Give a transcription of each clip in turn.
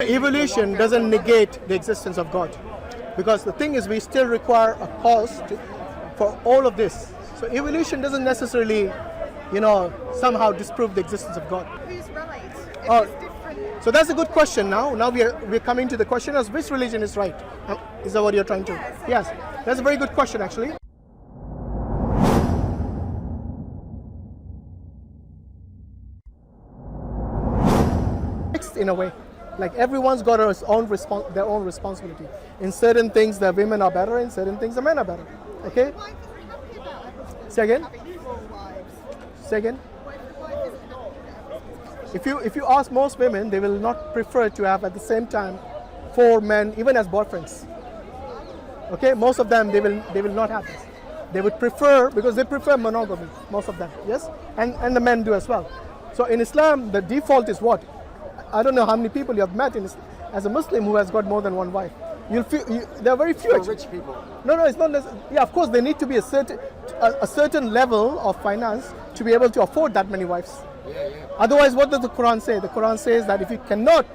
Evolution doesn't negate the existence of God, because the thing is we still require a cause for all of this. So evolution doesn't necessarily, somehow disprove the existence of God. Who's right? Oh, If it's different. so that's a good question now. Now we're coming to the question of which religion is right. Is that what you're trying to? Yes, that's a very good question actually. Mixed in a way. Like everyone's got their own responsibility. In certain things, the women are better. In certain things, the men are better. Okay. Wife isn't happy about having Say again. 4 wives. Say again. What if the wife isn't happy about If you ask most women, they will not prefer to have at the same time 4 men, even as boyfriends. Okay. Most of them they will not have this. They would prefer, because they prefer monogamy. Most of them, yes, and the men do as well. So in Islam, the default is what? I don't know how many people you have met as a Muslim who has got more than one wife. There are very few. Rich people. No, it's not necessary. Yeah, of course, they need to be a certain level of finance to be able to afford that many wives. Yeah. Otherwise, what does the Quran say? The Quran says that if you cannot,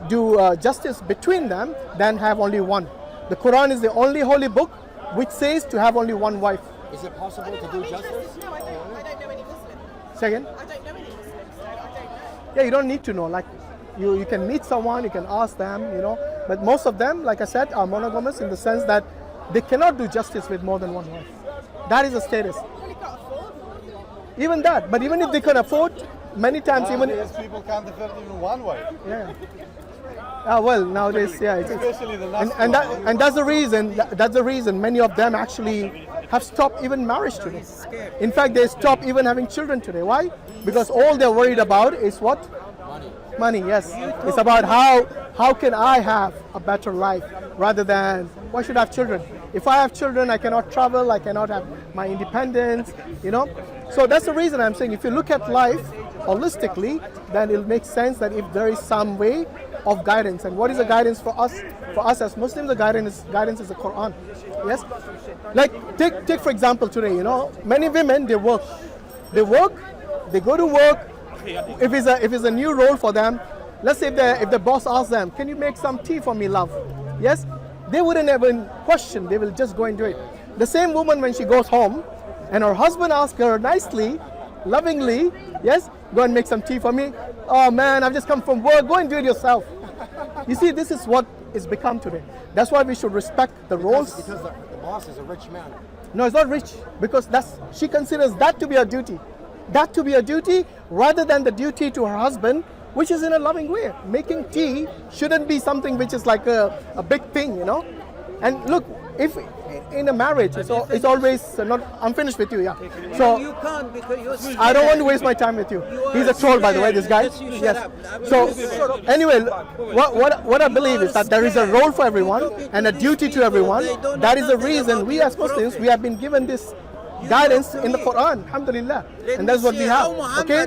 do justice between them, then have only one. The Quran is the only holy book which says to have only one wife. Is it possible to do justice? No, I don't know any Muslims. Second. I don't know any Muslims, so I don't know. Yeah, you don't need to know. Like, you can meet someone, you can ask them, But most of them, like I said, are monogamous in the sense that they cannot do justice with more than one wife. That is a status. Really can't afford. Even that. But even if they can afford, many times Nowadays, people can't afford even one wife. Yeah. Well, nowadays, yeah. Especially the last And that's the reason. That's the reason many of them actually have stopped even marriage today. In fact, they stop even having children today. Why? Because all they're worried about is what? Money. Yes. It's about how can I have a better life rather than why should I have children? If I have children, I cannot travel. I cannot have my independence. So that's the reason I'm saying if you look at life holistically, then it'll make sense that if there is some way of guidance. And what is the guidance for us? For us as Muslims, the guidance is the Quran. Yes? Like take for example today, many women they work, they go to work. If it's a new role for them, let's say if the boss asks them, can you make some tea for me, love? Yes? They wouldn't even question, they will just go and do it. The same woman when she goes home and her husband asks her nicely, lovingly, yes, go and make some tea for me. Oh man, I've just come from work, go and do it yourself. You see, this is what it's become today. That's why we should respect the roles. Because the boss is a rich man. No, it's not rich, because she considers that to be a duty. That to be a duty rather than the duty to her husband, which is in a loving way. Making tea shouldn't be something which is like a big thing, And look, if in a marriage, it's always not. I'm finished with you, yeah. So you can't because you're. I don't want to waste my time with you. He's a troll, by the way, this guy. Yes. So anyway, what I believe is that there is a role for everyone and a duty to everyone. That is the reason we as Muslims we have been given this guidance in the Quran, alhamdulillah, and that's what we have. Okay,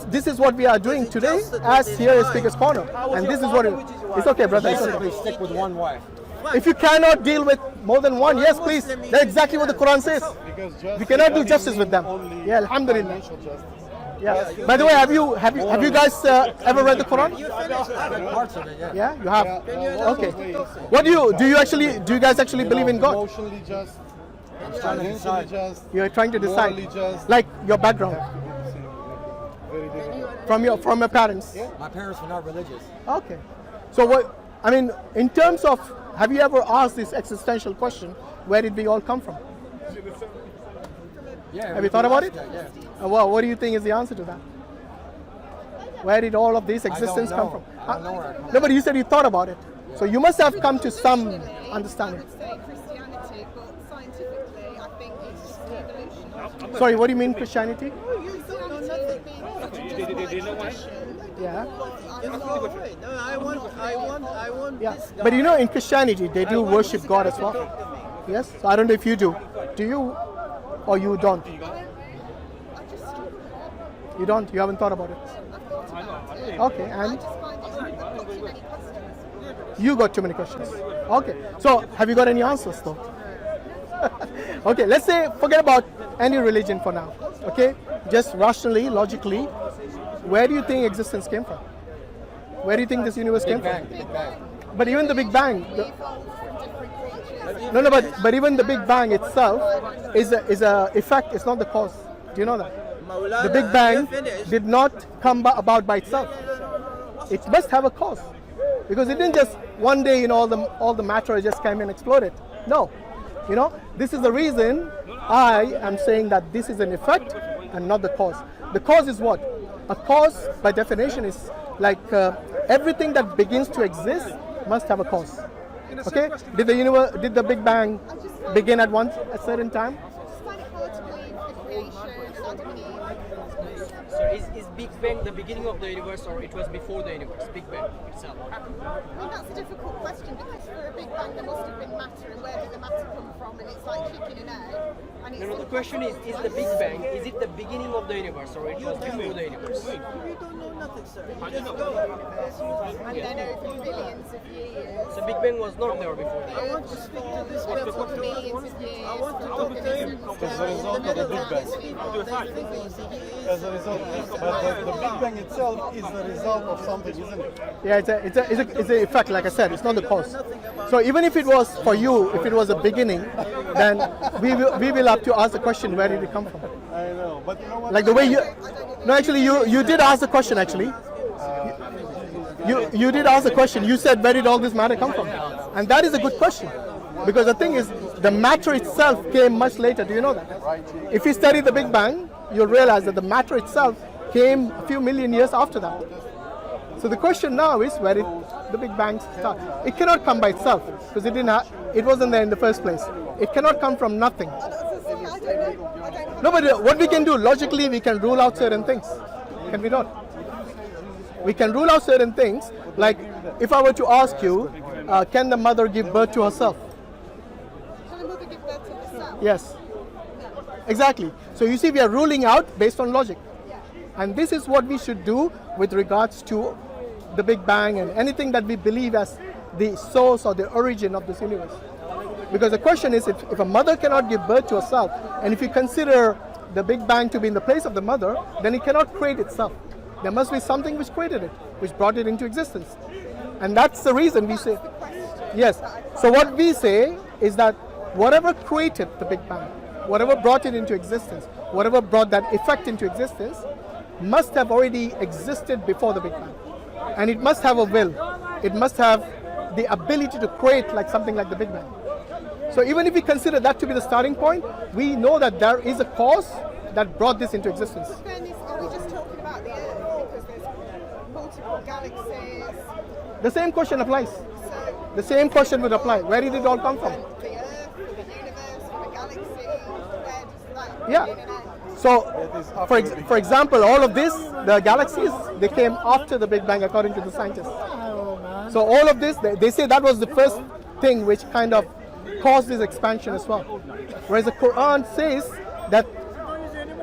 this is what we are doing today as here is Speaker's Corner, and this is what it's okay, brother. It's okay. Basically, stick with one wife. If you cannot deal with more than one, yes, please. That's exactly what the Quran says. We cannot do justice with them. Yeah, alhamdulillah. Yeah. By the way, have you guys ever read the Quran? Parts of it, yeah. Yeah, you have. Okay. What do you guys actually believe in God? Emotionally just. I'm trying to decide. You're trying to decide, morally just. like your background Very different. from your parents. My parents were not religious. Okay. So in terms of, have you ever asked this existential question, where did we all come from? Yeah. Have you thought about it? Yeah. And what do you think is the answer to that? Where did all of this existence come from? I don't know where I come from. No, but you said you thought about it. So you must have come to some understanding. I would say Christianity, but scientifically, I think it's just evolution. Sorry, what do you mean Christianity? Christianity being Yeah. No, I want Yeah. this guy. But in Christianity, they do worship God as well. Yes? So I don't know if you do. Do you? Or you don't? You don't? You haven't thought about it? Okay, and? You got too many questions. Okay, so have you got any answers though? Okay, let's say, forget about any religion for now. Okay, just rationally, logically, where do you think existence came from? Where do you think this universe came Bang, from? Big Bang. But even the Big Bang, We evolved from different creatures. no, but even the Big Bang itself is a effect. It's not the cause. Do you know that? Maulana, The Big Bang you're finished. did not come about by itself. It must have a cause, because it didn't just one day, all the matter just came and exploded. No, this is the reason I am saying that this is an effect and not the cause. The cause is what? A cause, by definition, is like everything that begins to exist must have a cause. Okay? Did the Big Bang begin at a certain time? I just find it hard to believe the creation and Adam and Eve. So is Big Bang the beginning of the universe, or it was before the universe? Big Bang itself. I mean, that's a difficult question, because for a Big Bang there must have been matter, and where did the matter come from? And it's like chicken and egg. And it's No, the question is the Big Bang, is it the beginning of the universe, or it was before the universe? We don't know nothing, sir. You just go. and then over billions of years. So Big Bang was not there before. I want to speak to this guy for For millions of years. I want to talk to him. As a result of the Big Bang. As a result, but the Big Bang itself is the result of something, isn't it? Yeah, it's an effect, like I said, it's not the cause. So even if it was for you, if it was a beginning, then we will have to ask the question, where did it come from? I know, but you know what? Like the way no, actually you did ask the question actually. You did ask the question. You said, where did all this matter come from? And that is a good question, because the thing is, the matter itself came much later. Do you know that? If you study the Big Bang, you'll realize that the matter itself came a few million years after that. So the question now is, where did the Big Bang start? It cannot come by itself, because it wasn't there in the first place. It cannot come from nothing. I don't know. No, but what we can do, logically, we can rule out certain things. Can we not? We can rule out certain things, like if I were to ask you, can the mother give birth to herself? Can a mother give birth to herself? Yes. Exactly. So you see, we are ruling out based on logic. And this is what we should do with regards to the Big Bang and anything that we believe as the source or the origin of this universe. Because the question is, if a mother cannot give birth to herself, and if you consider the Big Bang to be in the place of the mother, then it cannot create itself. There must be something which created it, which brought it into existence. And that's the reason we say, yes. So what we say is that whatever created the Big Bang, whatever brought it into existence, whatever brought that effect into existence, must have already existed before the Big Bang. And it must have a will. It must have the ability to create like something like the Big Bang. So even if we consider that to be the starting point, we know that there is a cause that brought this into existence. Then are we just talking about the Earth, because there's multiple galaxies? The same question applies. So The same question would apply. Where did it all come from? the Earth, the universe, the galaxy, where does that Yeah. begin and end? So, That is after the Big for example, all of this, the galaxies, they came after the Big Bang, according to the scientists. So all of this, they say that was the first thing which kind of caused this expansion as well. Whereas the Quran says that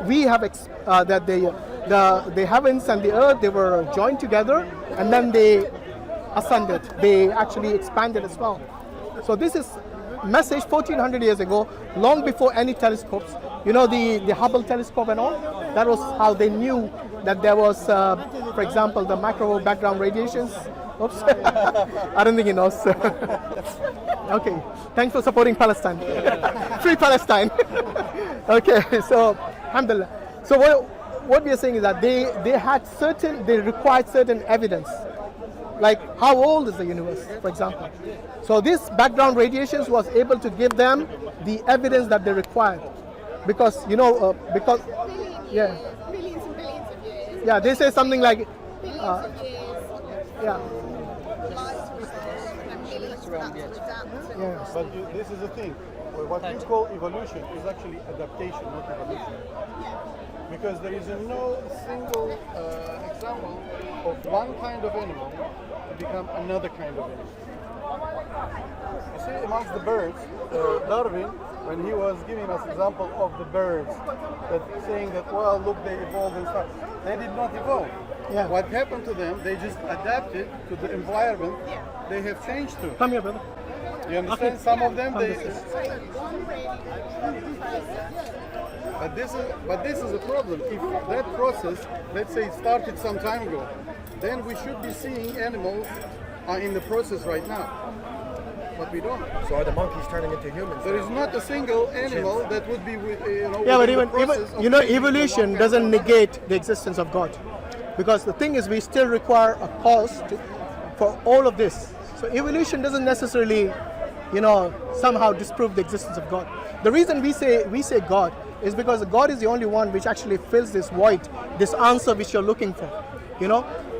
we have that the heavens and the earth, they were joined together, and then they ascended. They actually expanded as well. So this is message 1400 years ago, long before any telescopes. You know, the Hubble telescope and all, that was how they knew that there was, for example, the macro background radiations. Oops, I don't think he knows. Okay, thanks for supporting Palestine. Free Palestine. Okay, so, alhamdulillah. So what we are saying is that they required certain evidence. Like, how old is the universe, for example? So this background radiations was able to give them the evidence that they required. Because, because, yeah, Billions and billions of years. yeah, they say something like, Billions of years. yeah, Light research, and then millions for that to adapt. And yeah. But this is the thing. What we call evolution is actually adaptation, not evolution. Because there is no single example of one kind of animal to become another kind of animal. You see, amongst the birds, Darwin, when he was giving us example of the birds, that saying that, well, look, they evolved and stuff. They did not evolve. Yeah. What happened to them, they just adapted to the environment they have changed to. Come here, brother. You understand? Some of them, they. But this is a problem. If that process, let's say, it started some time ago, then we should be seeing animals in the process right now. But we don't. So are the monkeys turning into humans? There is not a single animal that would be, Yeah, but within the even process of you know, changing from evolution one doesn't kind of negate the existence of God, because the thing is, we still require a cause for all of this. So evolution doesn't necessarily, somehow disprove the existence of God. The reason we say God is because God is the only one which actually fills this void, this answer which you're looking for,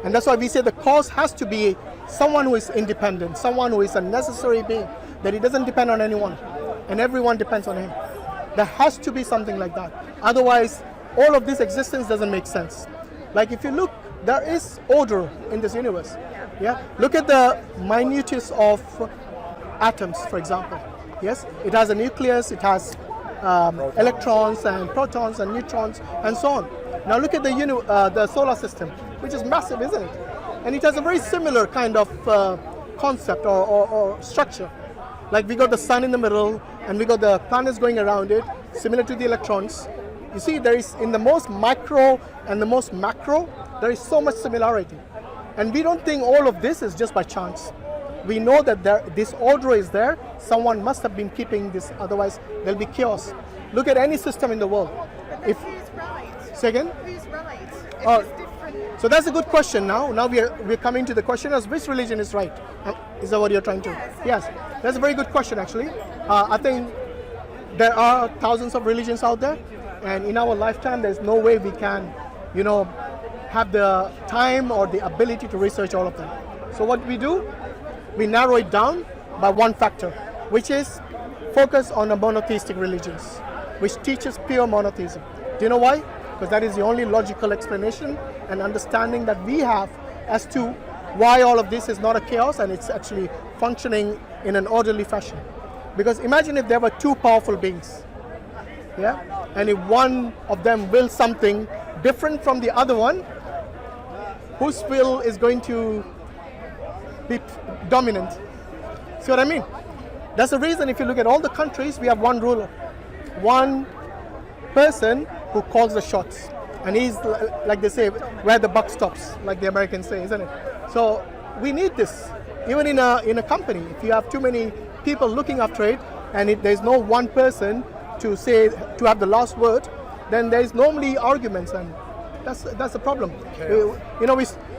and that's why we say the cause has to be someone who is independent, someone who is a necessary being, that he doesn't depend on anyone and everyone depends on him. There has to be something like that. Otherwise, all of this existence doesn't make sense. Like if you look, there is order in this universe. Yeah. Look at the minutest of atoms, for example. Yes, it has a nucleus, it has electrons and protons and neutrons and so on. Now look at the solar system, which is massive, isn't it? And it has a very similar kind of concept or structure. Like we got the sun in the middle and we got the planets going around it, similar to the electrons. You see, there is, in the most micro and the most macro, there is so much similarity. And we don't think all of this is just by chance. We know that this order is there. Someone must have been keeping this, otherwise there'll be chaos. Look at any system in the world. But then who's right? Say again? Who's right? If Oh, it's different. So that's a good question now. Now we're coming to the question of which religion is right. Is that what you're trying to? Yes, that's a very good question actually. I think there are thousands of religions out there, and in our lifetime there's no way we can, have the time or the ability to research all of them. So what we do, we narrow it down by one factor, which is focus on the monotheistic religions, which teaches pure monotheism. Do you know why? Because that is the only logical explanation and understanding that we have as to why all of this is not a chaos and it's actually functioning in an orderly fashion. Because imagine if there were two powerful beings, yeah, and if one of them wills something different from the other one, whose will is going to be dominant? See what I mean? That's the reason if you look at all the countries, we have one ruler, one person who calls the shots, and he's, like they say, where the buck stops, like the Americans say, isn't it? So we need this even in a company. If you have too many people looking after it and there's no one person to have the last word, then there's normally arguments, and that's the problem.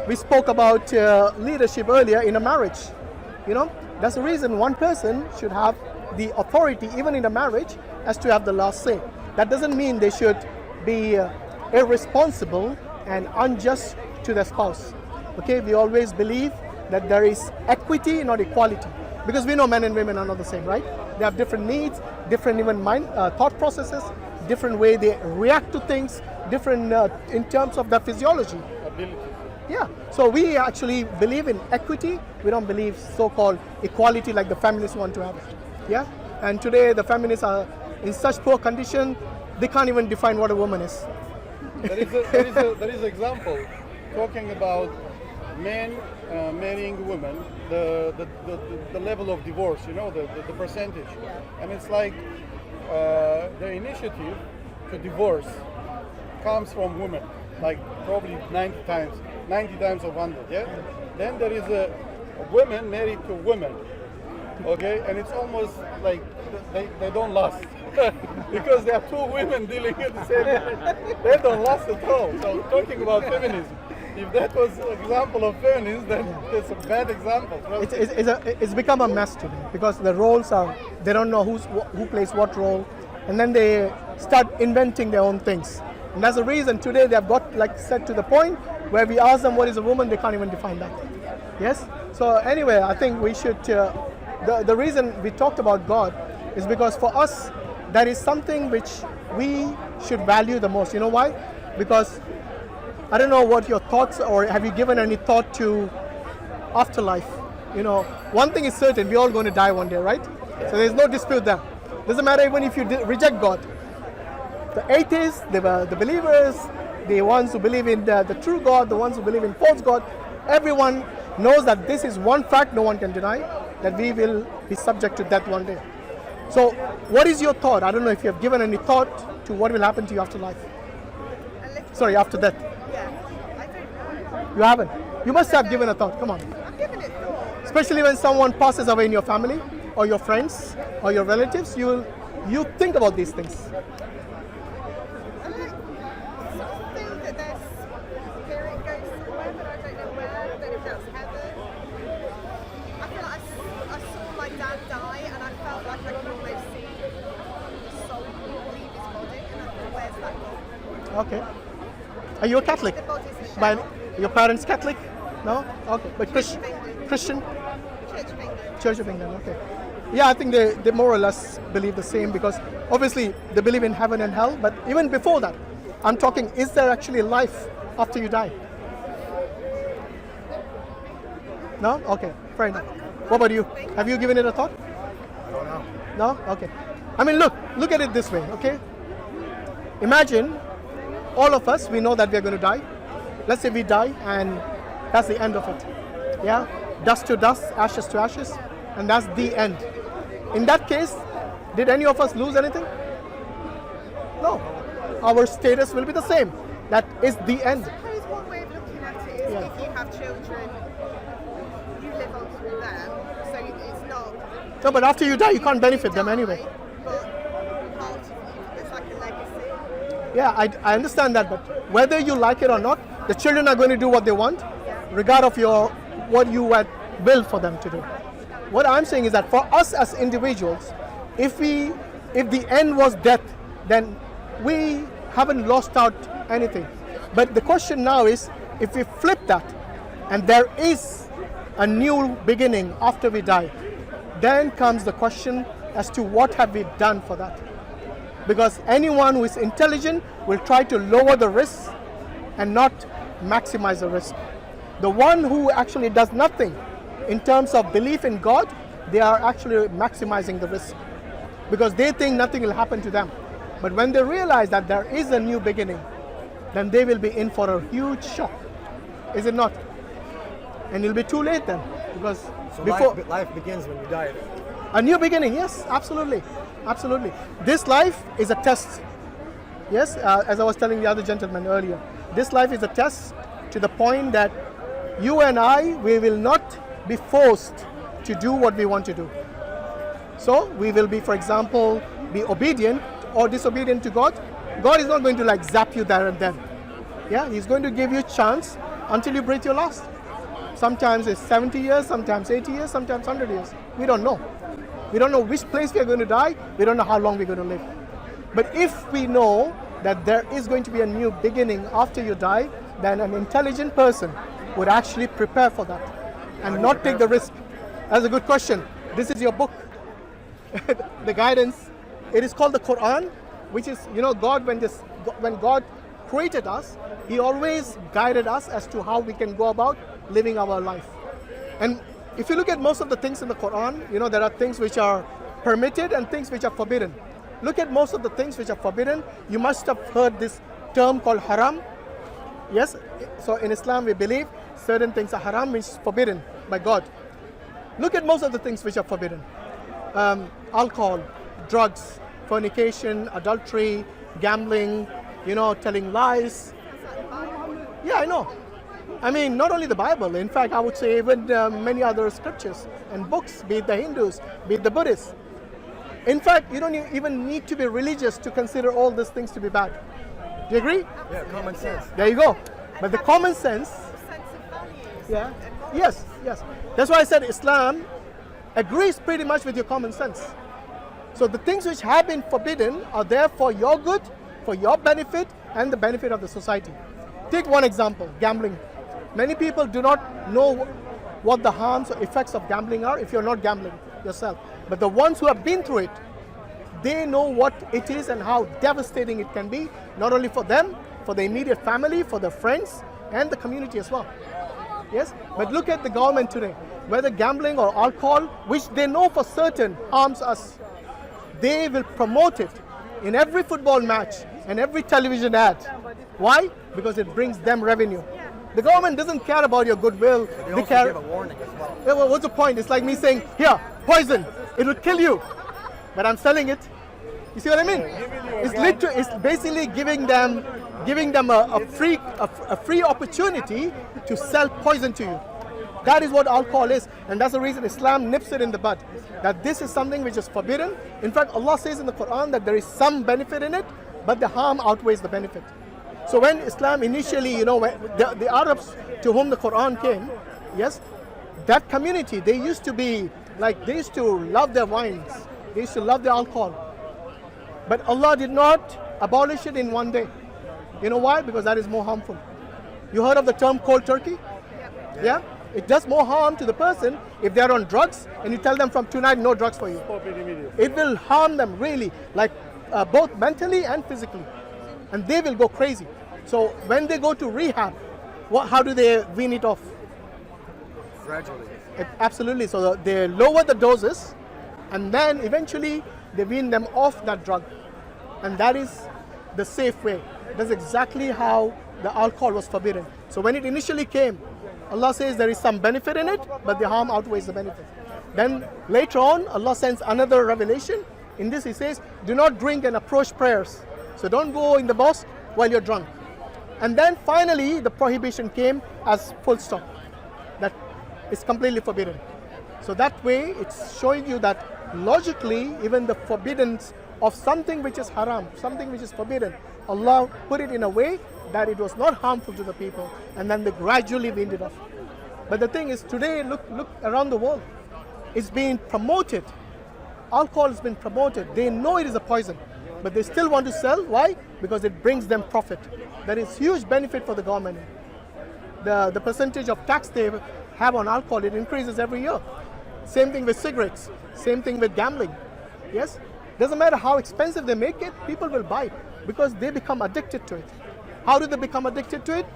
We spoke about leadership earlier in a marriage. That's the reason one person should have the authority even in a marriage as to have the last say. That doesn't mean they should be irresponsible and unjust to their spouse. Okay, we always believe that there is equity, not equality, because we know men and women are not the same, right? They have different needs, different even thought processes, different way they react to things, different in terms of their physiology. abilities. Yeah, so we actually believe in equity. We don't believe so-called equality like the feminists want to have it. Yeah, and today the feminists are in such poor condition, they can't even define what a woman is. There is example talking about men marrying women, the level of divorce, the percentage, and it's like the initiative to divorce comes from women, like probably 90 times of 100, yeah? Then there is a women married to women, okay? And it's almost like they don't last. Because there are two women dealing with the same marriage. They don't last at all. So talking about feminism, if that was an example of feminism, then it's a bad example. It's become a mess today because the roles they don't know who plays what role, and then they start inventing their own things. And that's the reason today they have got, like said, to the point where we ask them what is a woman, they can't even define that. Yes? So anyway, I think we should, the reason we talked about God is because for us, that is something which we should value the most. You know why? Because I don't know what your thoughts, or have you given any thought to afterlife? One thing is certain, we're all going to die one day, right? So there's no dispute there. Doesn't matter even if you reject God. The atheists, the believers, the ones who believe in the true God, the ones who believe in false God, everyone knows that this is one fact no one can deny, that we will be subject to death one day. So what is your thought? I don't know if you have given any thought to what will happen to you after life. Sorry, after death. Yeah, I don't know. You haven't? You must have given a thought. Come on. I'm giving it thought. Especially when someone passes away in your family or your friends or your relatives, you think about these things. And I sort of think that their spirit goes somewhere, but I don't know where. I don't know if that's heaven. I feel like I saw my dad die, and I felt like I could almost see the soul leave his body, and I thought, where's that gone? Okay. Are you a Catholic? The body's a shell. By your parents Catholic? No? Okay. But Christian? Church of England. Church of England, okay. Yeah, I think they more or less believe the same, because obviously they believe in heaven and hell, but even before that, I'm talking, is there actually life after you die? No? Okay, fair enough. What about you? Have you given it a thought? I don't know. No? Okay. I mean, look at it this way, okay? Imagine all of us, we know that we are going to die. Let's say we die and that's the end of it. Yeah? Dust to dust, ashes to ashes, and that's the end. In that case, did any of us lose anything? No. Our status will be the same. That is the end. I suppose one way of looking at it is if you have children, you live on through them, so it's not. No, but after you die, you can't benefit them anyway. But part of you, it's like a legacy. Yeah, I understand that, but whether you like it or not, the children are going to do what they want, regardless of what you had willed for them to do. What I'm saying is that for us as individuals, if the end was death, then we haven't lost out anything. But the question now is, if we flip that, and there is a new beginning after we die, then comes the question as to what have we done for that. Because anyone who is intelligent will try to lower the risk and not maximize the risk. The one who actually does nothing in terms of belief in God, they are actually maximizing the risk because they think nothing will happen to them. But when they realize that there is a new beginning, then they will be in for a huge shock. Is it not? And it'll be too late then, because So before life begins when you die. a new beginning, yes, absolutely, absolutely. This life is a test. Yes, as I was telling the other gentleman earlier, this life is a test to the point that you and I, we will not be forced to do what we want to do. So we will be, for example, be obedient or disobedient to God. God is not going to like zap you there and then. Yeah, He's going to give you a chance until you breathe your last. Sometimes it's 70 years, sometimes 80 years, sometimes 100 years. We don't know. We don't know which place we are going to die. We don't know how long we're going to live. But if we know that there is going to be a new beginning after you die, then an intelligent person would actually prepare for that and not take the risk. That's a good question. This is your book. The guidance. It is called the Quran, which is, God, when God created us, He always guided us as to how we can go about living our life. And if you look at most of the things in the Quran, there are things which are permitted and things which are forbidden. Look at most of the things which are forbidden. You must have heard this term called haram. Yes, so in Islam we believe certain things are haram, means forbidden by God. Look at most of the things which are forbidden. Alcohol, drugs, fornication, adultery, gambling, telling lies. Yeah, I know. I mean, not only the Bible. In fact, I would say even many other scriptures and books, be it the Hindus, be it the Buddhists. In fact, you don't even need to be religious to consider all these things to be bad. Do you agree? Yeah, common sense. There you go. But the common sense, Sense of values. yeah, yes. That's why I said Islam agrees pretty much with your common sense. So the things which have been forbidden are there for your good, for your benefit, and the benefit of the society. Take one example, gambling. Many people do not know what the harms or effects of gambling are if you're not gambling yourself. But the ones who have been through it, they know what it is and how devastating it can be, not only for them, for the immediate family, for their friends, and the community as well. Yes, but look at the government today. Whether gambling or alcohol, which they know for certain harms us, they will promote it in every football match and every television ad. Why? Because it brings them revenue. The government doesn't care about your goodwill. They also give a warning as well. Yeah, well, what's the point? It's like me saying, here, poison, it will kill you. But I'm selling it. You see what I mean? It's basically giving them giving them a free opportunity to sell poison to you. That is what alcohol is, and that's the reason Islam nips it in the bud. That this is something which is forbidden. In fact, Allah says in the Quran that there is some benefit in it, but the harm outweighs the benefit. So when Islam initially, when the Arabs to whom the Quran came, yes, that community, they used to be like, they used to love their wines, they used to love their alcohol. But Allah did not abolish it in one day. You know why? Because that is more harmful. You heard of the term cold turkey? Yeah? It does more harm to the person if they're on drugs and you tell them from tonight, no drugs for you. It will harm them really, like both mentally and physically. And they will go crazy. So when they go to rehab, how do they wean it off? Gradually. Absolutely. So they lower the doses and then eventually they wean them off that drug. And that is the safe way. That's exactly how the alcohol was forbidden. So when it initially came, Allah says there is some benefit in it, but the harm outweighs the benefit. Then later on, Allah sends another revelation. In this He says, do not drink and approach prayers. So don't go in the mosque while you're drunk. And then finally, the prohibition came as full stop. That is completely forbidden. So that way, it's showing you that logically, even the forbiddance of something which is haram, something which is forbidden, Allah put it in a way that it was not harmful to the people, and then they gradually weaned it off. But the thing is, today, look around the world, it's being promoted. Alcohol has been promoted. They know it is a poison, but they still want to sell. Why? Because it brings them profit. There is huge benefit for the government. The percentage of tax they have on alcohol, it increases every year. Same thing with cigarettes. Same thing with gambling. Yes? Doesn't matter how expensive they make it, people will buy it because they become addicted to it. How do they become addicted to it?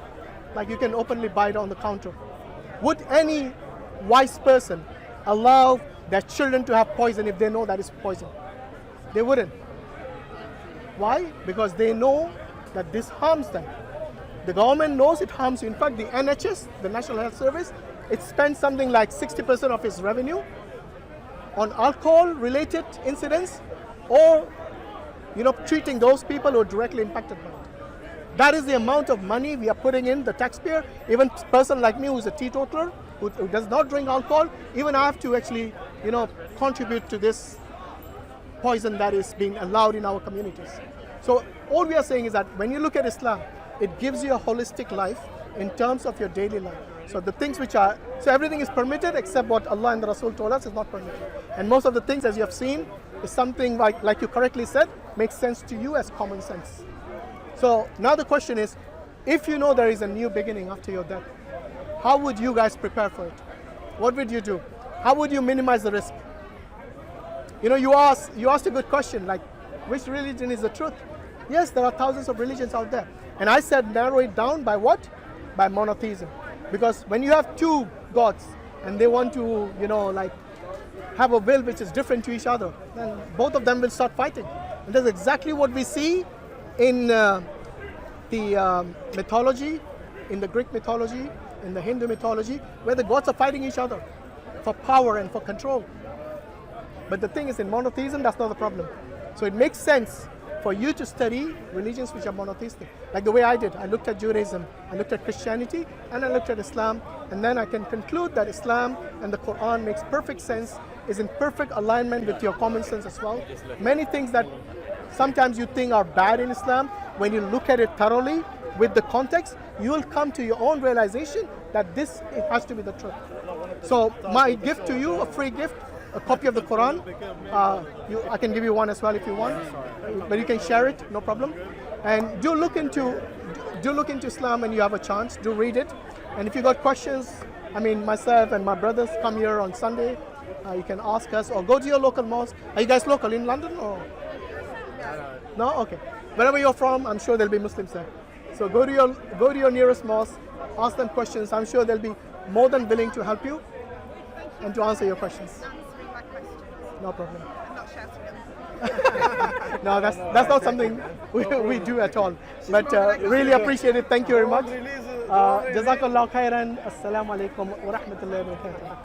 Like you can openly buy it on the counter. Would any wise person allow their children to have poison if they know that is poison? They wouldn't. Why? Because they know that this harms them. The government knows it harms you. In fact, the NHS, the National Health Service, it spends something like 60% of its revenue on alcohol-related incidents or treating those people who are directly impacted by it. That is the amount of money we are putting in, the taxpayer. Even a person like me who's a teetotaler, who does not drink alcohol, even I have to actually, contribute to this poison that is being allowed in our communities. So all we are saying is that when you look at Islam, it gives you a holistic life in terms of your daily life. So the things so everything is permitted except what Allah and the Rasul told us is not permitted. And most of the things, as you have seen, is something like you correctly said, makes sense to you as common sense. So now the question is, if you know there is a new beginning after your death, how would you guys prepare for it? What would you do? How would you minimize the risk? You asked a good question, like, which religion is the truth? Yes, there are thousands of religions out there. And I said narrow it down by what? By monotheism. Because when you have two gods and they want to, have a will which is different to each other, then both of them will start fighting. And that's exactly what we see in the mythology, in the Greek mythology, in the Hindu mythology, where the gods are fighting each other for power and for control. But the thing is, in monotheism, that's not the problem. So it makes sense for you to study religions which are monotheistic. Like the way I did. I looked at Judaism, I looked at Christianity, and I looked at Islam, and then I can conclude that Islam and the Quran makes perfect sense, is in perfect alignment with your common sense as well. Many things that sometimes you think are bad in Islam, when you look at it thoroughly with the context, you will come to your own realization that it has to be the truth. So my gift to you, a free gift, a copy of the Quran. I can give you one as well if you want, but you can share it, no problem. And do look into Islam when you have a chance. Do read it. And if you got questions, myself and my brothers come here on Sunday. You can ask us or go to your local mosque. Are you guys local in London or? No? Okay. Wherever you're from, I'm sure there'll be Muslims there. So go to your nearest mosque, ask them questions. I'm sure they'll be more than willing to help you and to answer your questions. Answering my questions. No problem. I'm not shouting them. No, that's not something we do at all. But really appreciate it. Thank you very much. Jazak Allah Khair. Assalamu alaikum wa rahmatullahi wa barakatuh.